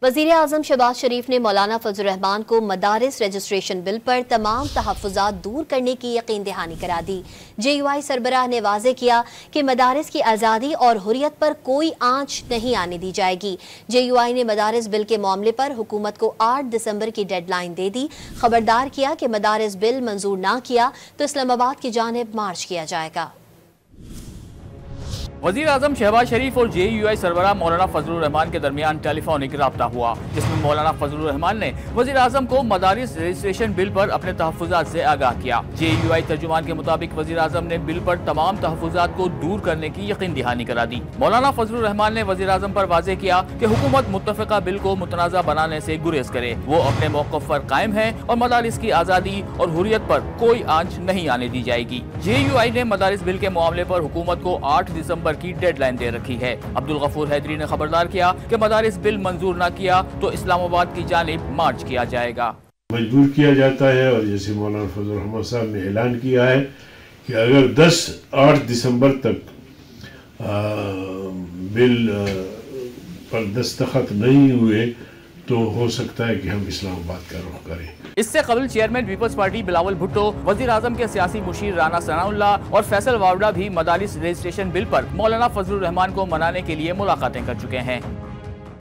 وزیر اعظم شہباز شریف نے مولانا فضل الرحمان کو مدارس رجسٹریشن بل پر تمام تحفظات دور کرنے کی یقین دہانی کرا دی۔ جے یو آئی سربراہ نے واضح کیا کہ مدارس کی آزادی اور حریت پر کوئی آنچ نہیں آنے دی جائے گی۔ جے یو آئی نے مدارس بل کے معاملے پر حکومت کو 8 دسمبر کی ڈیڈ لائن دے دی۔ خبردار کیا کہ مدارس بل منظور نہ کیا تو اسلام آباد کی جانب مارچ کیا جائے گا۔ وزیر اعظم شہباز شریف اور جے یو آئی سربراہ مولانا فضل الرحمان کے درمیان ٹیلی فونک رابطہ ہوا، جس میں مولانا فضل الرحمان نے وزیر اعظم کو مدارس رجسٹریشن بل پر اپنے تحفظات سے آگاہ کیا۔ جے یو آئی ترجمان کے مطابق وزیر اعظم نے بل پر تمام تحفظات کو دور کرنے کی یقین دہانی کرا دی۔ مولانا فضل الرحمان نے وزیر اعظم پر واضح کیا کہ حکومت متفقہ بل کو متنازع بنانے سے گریز کرے، وہ اپنے موقف پر قائم ہے اور مدارس کی آزادی اور حریت پر کوئی آنچ نہیں آنے دی جائے گی۔ جے یو آئی نے مدارس بل کے معاملے پر حکومت کو 8 دسمبر کی ڈیڈ لائن دے رکھی ہے۔ عبدالغفور حیدری نے خبردار کیا کہ مدارس بل منظور نہ کیا تو اسلام آباد کی جانب مارچ کیا جائے گا۔ مجبور کیا جاتا ہے، اور جیسے مولانا فضل الرحمان صاحب نے اعلان کیا ہے کہ اگر 8 دسمبر تک بل پر دستخط نہیں ہوئے تو ہو سکتا ہے کہ ہم اسلام آباد کا رخ کریں۔ اس سے قبل چیئرمین پیپلز پارٹی بلاول بھٹو، وزیر اعظم کے سیاسی مشیر رانا ثناء اللہ اور فیصل واوڈا بھی مدارس رجسٹریشن بل پر مولانا فضل الرحمان کو منانے کے لیے ملاقاتیں کر چکے ہیں۔